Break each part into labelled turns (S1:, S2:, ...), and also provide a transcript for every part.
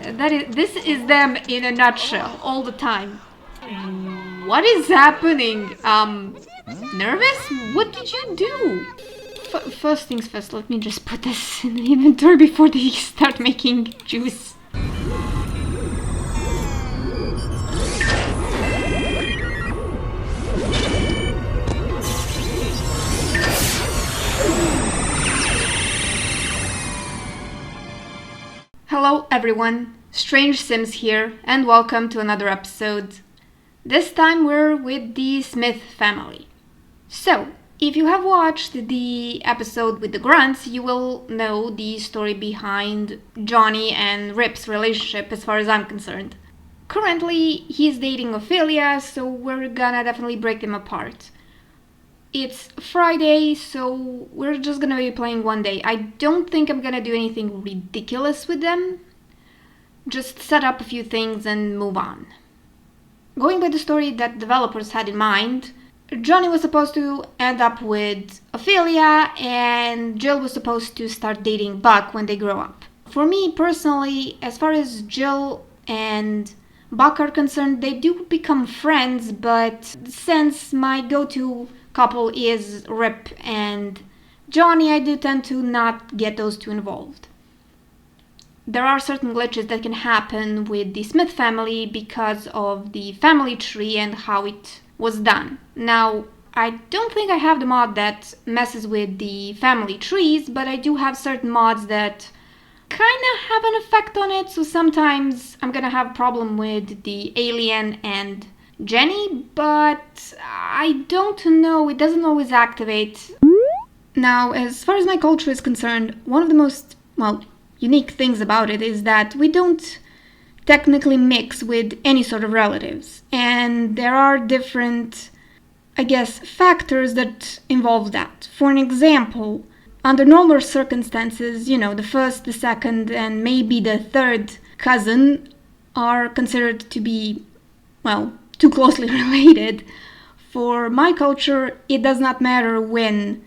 S1: This is them in a nutshell, all the time. What is happening? Nervous? What did you do? First things first, let me just put this in the inventory before they start making juice. Hello everyone, Strange Sims here, and welcome to another episode. This time we're with the Smith family. So, if you have watched the episode with the grunts, you will know the story behind Johnny and Rip's relationship as far as I'm concerned. Currently, he's dating Ophelia, so we're gonna definitely break them apart. It's Friday, so we're just gonna be playing one day. I don't think I'm gonna do anything ridiculous with them. Just set up a few things and move on. Going by the story that developers had in mind, Johnny was supposed to end up with Ophelia and Jill was supposed to start dating Buck when they grow up. For me personally, as far as Jill and Buck are concerned, they do become friends, but since my go-to couple is Rip and Johnny, I do tend to not get those two involved. There are certain glitches that can happen with the Smith family because of the family tree and how it was done. Now, I don't think I have the mod that messes with the family trees, but I do have certain mods that kinda have an effect on it, so sometimes I'm gonna have a problem with the alien and Jenny, but I don't know, it doesn't always activate. Now, as far as my culture is concerned, one of the most, unique things about it is that we don't technically mix with any sort of relatives, and there are different, factors that involve that. For an example, under normal circumstances, the first, the second, and maybe the third cousin are considered to be, too closely related. For my culture, it does not matter when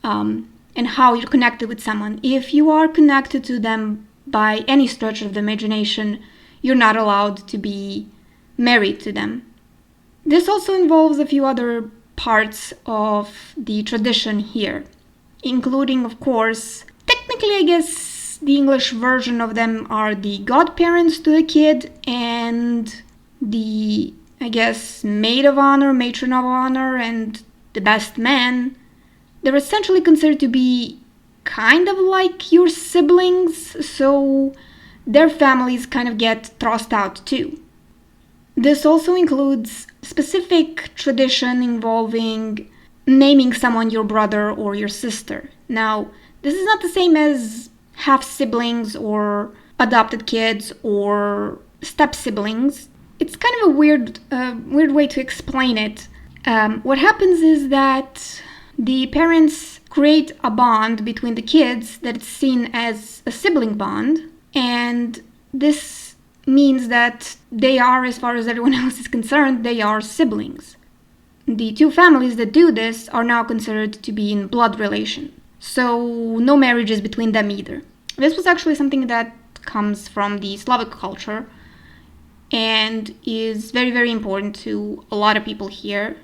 S1: and how you're connected with someone. If you are connected to them by any stretch of the imagination, you're not allowed to be married to them. This also involves a few other parts of the tradition here, including, of course, technically, I guess, the English version of them are the godparents to the kid and the maid of honor, matron of honor, and the best man. They're essentially considered to be kind of like your siblings, so their families kind of get thrust out too. This also includes specific tradition involving naming someone your brother or your sister. Now, this is not the same as half-siblings or adopted kids or step-siblings. It's kind of a weird way to explain it. What happens is that the parents create a bond between the kids that is seen as a sibling bond, and this means that they are, as far as everyone else is concerned, they are siblings. The two families that do this are now considered to be in blood relation, so no marriages between them either. This was actually something that comes from the Slavic culture and is very, very important to a lot of people here.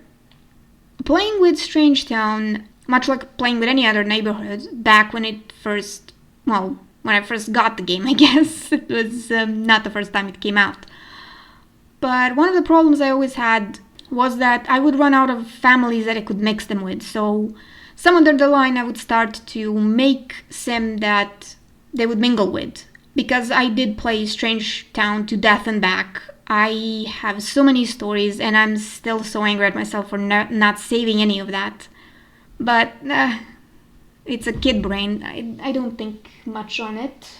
S1: Playing with Strangetown, much like playing with any other neighborhood, back when when I first got the game, I guess, it was not the first time it came out. But one of the problems I always had was that I would run out of families that I could mix them with, so somewhere down the line I would start to make sim that they would mingle with. Because I did play Strangetown to death and back, I have so many stories and I'm still so angry at myself for not saving any of that. But it's a kid brain, I don't think much on it.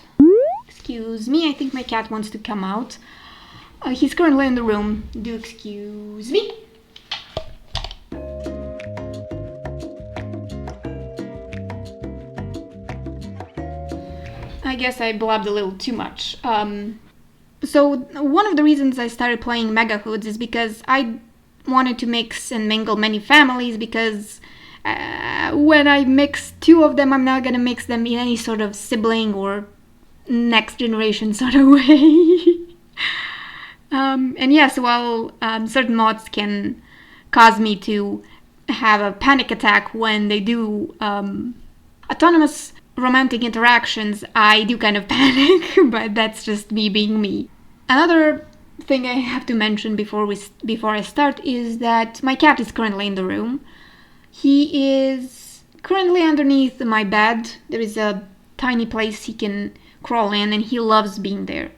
S1: Excuse me, I think my cat wants to come out. He's currently in the room, do excuse me. I guess I blabbed a little too much. So one of the reasons I started playing Mega Hoods is because I wanted to mix and mingle many families, because when I mix two of them, I'm not gonna mix them in any sort of sibling or next generation sort of way. And yes, while certain mods can cause me to have a panic attack when they do autonomous romantic interactions, I do kind of panic, but that's just me being me. Another thing I have to mention before I start is that my cat is currently in the room. He is currently underneath my bed. There is a tiny place he can crawl in, and he loves being there.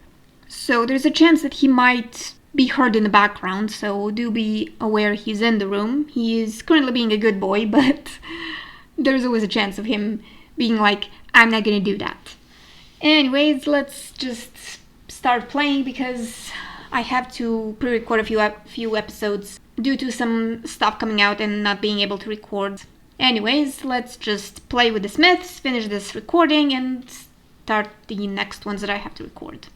S1: So there's a chance that he might be heard in the background, so do be aware he's in the room. He is currently being a good boy, but there's always a chance of him being like, I'm not gonna do that. Anyways, let's just start playing because I have to pre-record a few episodes due to some stuff coming out and not being able to record. Anyways, let's just play with the Smiths, finish this recording, and start the next ones that I have to record.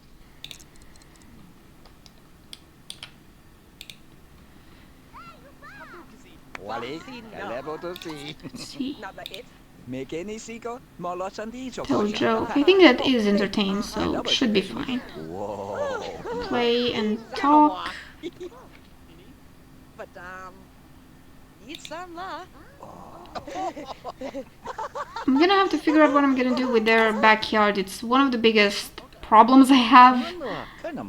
S1: Tell joke. I think that is entertaining, so it should be fine. Play and talk. I'm gonna have to figure out what I'm gonna do with their backyard. It's one of the biggest problems I have. Let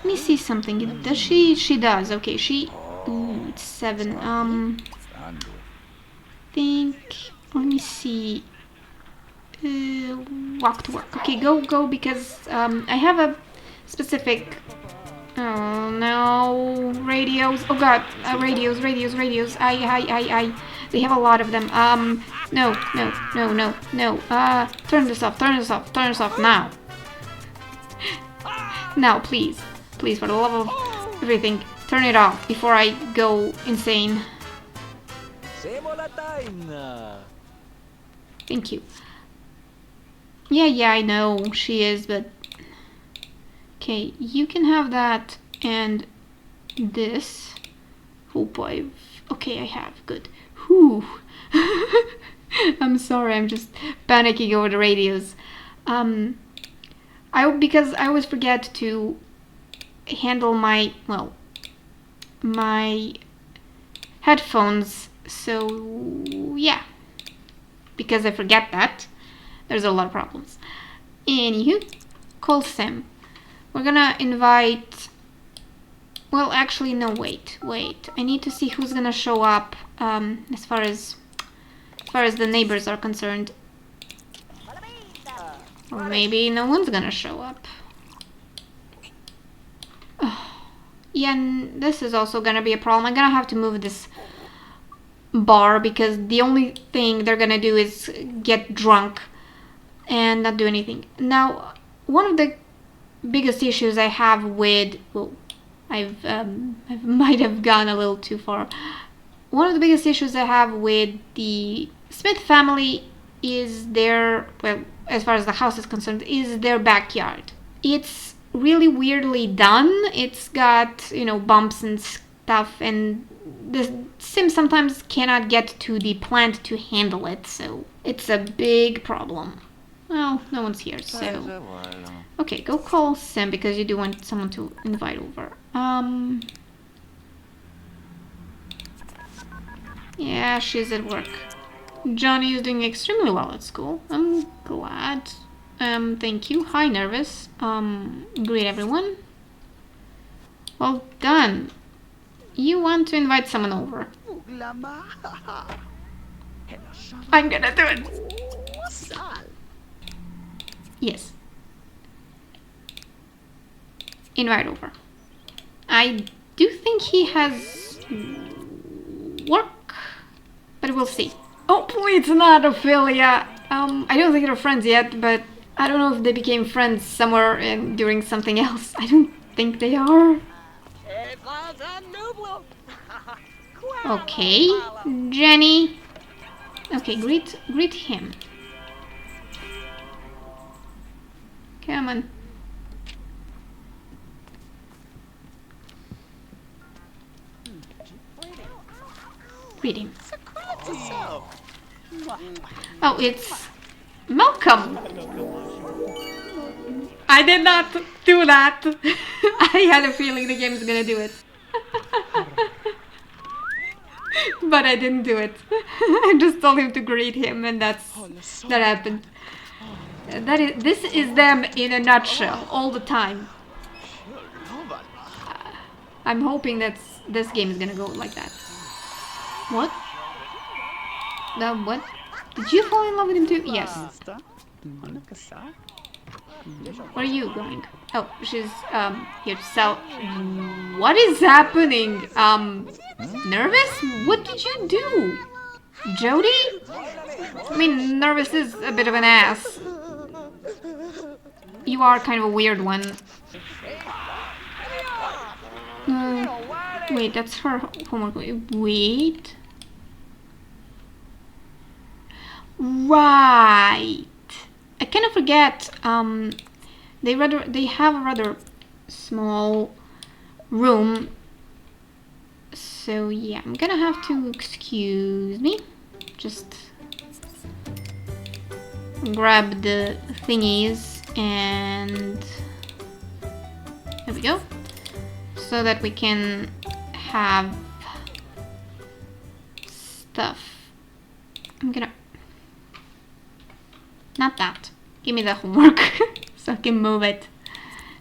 S1: me see something. Does she? She does. Okay, she... Ooh, it's 7. Think... Let me see... walk to work. Okay, go, because I have a specific... Oh no, radios. Oh god, radios. I. They have a lot of them. No. Turn this off now. Now, please, for the love of everything, turn it off before I go insane. Thank you. Yeah, I know she is, but... Okay, you can have that and this. Oh boy. Okay, I have. Good. Whew. I'm sorry, I'm just panicking over the radios. Because I always forget to handle my headphones, so yeah. Because I forget that, there's a lot of problems. Anywho, call Sim. We're gonna invite... Well, actually, no, wait. I need to see who's gonna show up, as far as the neighbors are concerned. Or maybe no one's gonna show up. Yeah, and this is also gonna be a problem. I'm gonna have to move this bar because the only thing they're gonna do is get drunk and not do anything. Now, one of the biggest issues I have with... Well, I might have gone a little too far. One of the biggest issues I have with the Smith family is their... Well, as far as the house is concerned, is their backyard. It's really weirdly done. It's got, bumps and stuff, and the Sim sometimes cannot get to the plant to handle it, so it's a big problem. Well, no one's here, so... Okay, go call Sim because you do want someone to invite over. Yeah, she's at work. Johnny is doing extremely well at school. I'm glad. Thank you. Hi, Nervous. Greet everyone. Well done. You want to invite someone over. I'm gonna do it. Yes. Invite over. I do think he has work, but we'll see. Oh, please not Ophelia. I don't think they're friends yet, but I don't know if they became friends somewhere during something else. I don't think they are. Okay, Jenny. Okay, greet him. Come on. Greet him. Oh, it's Malcolm. I did not do that. I had a feeling the game's gonna do it. But I didn't do it. I just told him to greet him, and that happened. This is them in a nutshell all the time. I'm hoping that this game is gonna go like that. What? What? Did you fall in love with him too? Yes. Where are you going? Oh, she's here to sell. What is happening? Nervous? What did you do? Jody? I mean, Nervous is a bit of an ass. You are kind of a weird one. Wait, that's her homework. Wait. Right. I kind of forget. They have a rather small room. So yeah, I'm gonna have to excuse me. Just grab the thingies and there we go. So that we can have stuff. I'm gonna... Not that. Give me the homework so I can move it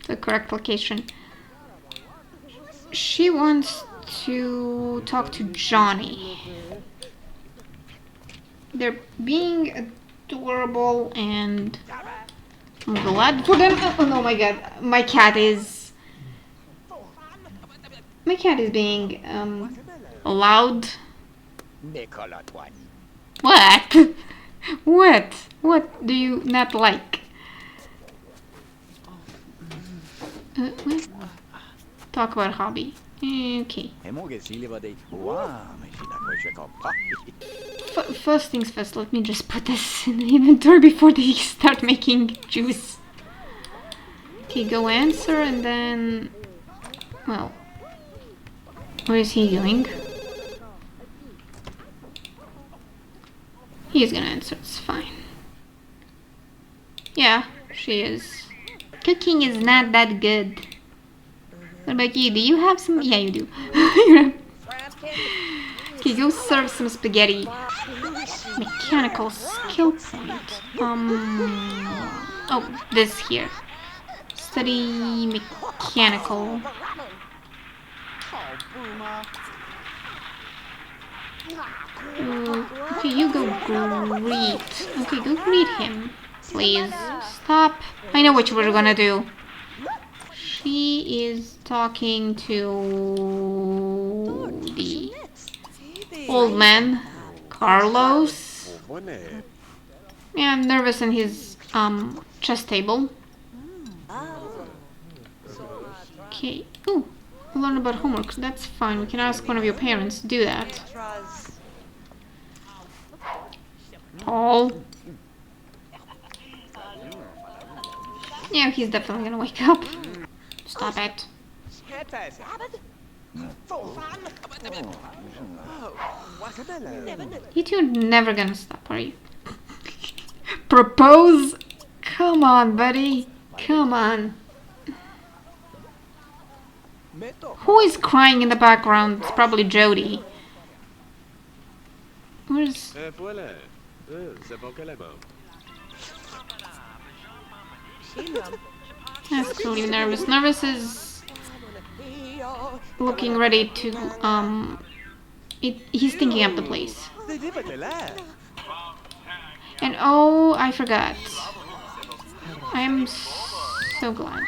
S1: to the correct location. She wants to talk to Johnny. They're being adorable and I'm glad for them. Oh no, my god. My cat is being loud. What? What? What do you not like? What? Talk about hobby. Okay. First things first, let me just put this in the inventory before they start making juice. Okay, go answer and then... Well... Where is he going? He's gonna answer, it's fine. Yeah, she is. Cooking is not that good. What about you? Do you have some? Yeah, you do. Okay, go serve some spaghetti. Mechanical skill point. Oh, this here. Study mechanical. Okay, you go greet. Okay, go greet him. Please stop. I know what you were gonna do. She is talking to the old man, Carlos. Yeah, I'm nervous in his chess table. Okay. Ooh, learn about homework. That's fine. We can ask one of your parents to do that. Paul. Yeah, he's definitely gonna wake up. Stop it. You two are never gonna stop, are you? Propose? Come on, buddy. Come on. Who is crying in the background? It's probably Jody. Where's... That's clearly nervous. Nervous is looking ready to, he's thinking up the place. And oh, I forgot. I am so glad.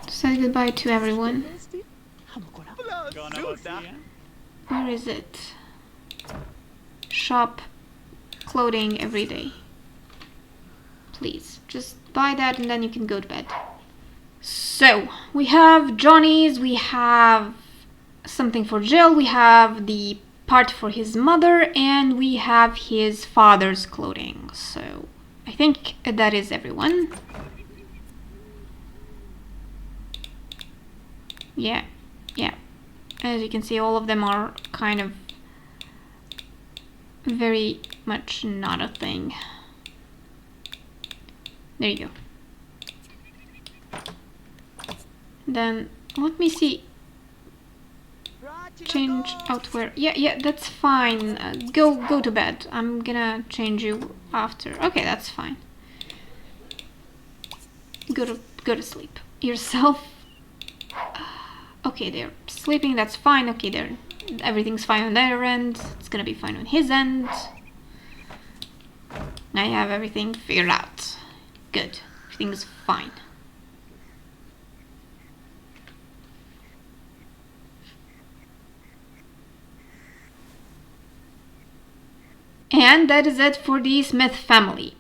S1: Say goodbye to everyone. Where is it? Shop clothing every day. Please, just buy that and then you can go to bed. So, we have Johnny's, we have something for Jill, we have the part for his mother, and we have his father's clothing. So, I think that is everyone. Yeah. As you can see, all of them are kind of very much not a thing. There you go. Then let me see. Change out where? Yeah, that's fine. Go to bed. I'm gonna change you after. Okay, that's fine. Go to sleep yourself. Okay, they're sleeping. That's fine. Okay, everything's fine on their end. It's gonna be fine on his end. I have everything figured out. Good. Everything's fine. And that is it for the Smith family.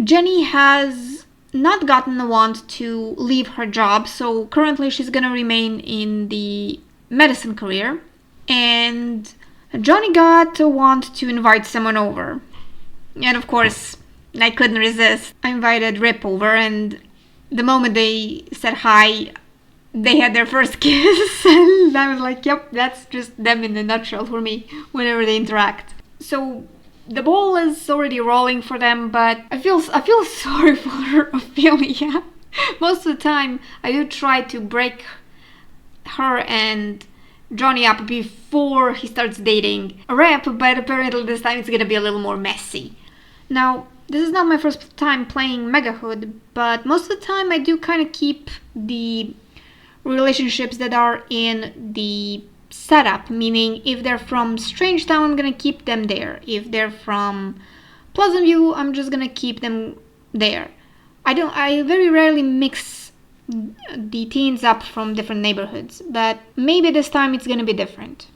S1: Jenny has not gotten the want to leave her job, so currently she's gonna remain in the medicine career. And Johnny got a want to invite someone over. And of course, I couldn't resist. I invited Rip over, and the moment they said hi, they had their first kiss. And I was like, yep, that's just them in a nutshell for me whenever they interact. So the ball is already rolling for them, but I feel sorry for Ophelia. Most of the time, I do try to break her and Johnny up before he starts dating Rip, but apparently this time it's gonna be a little more messy. Now, this is not my first time playing Megahood, but most of the time I do kind of keep the relationships that are in the setup, meaning if they're from Strangetown, I'm gonna keep them there. If they're from Pleasantview, I'm just gonna keep them there. I very rarely mix the teens up from different neighborhoods, but maybe this time it's gonna be different.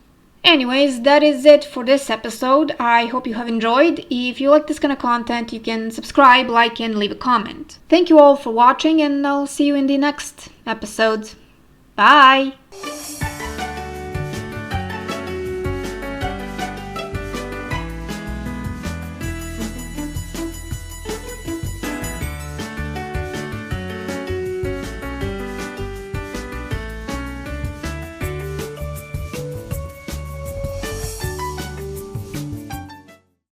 S1: Anyways, that is it for this episode. I hope you have enjoyed. If you like this kind of content, you can subscribe, like, and leave a comment. Thank you all for watching, and I'll see you in the next episode. Bye!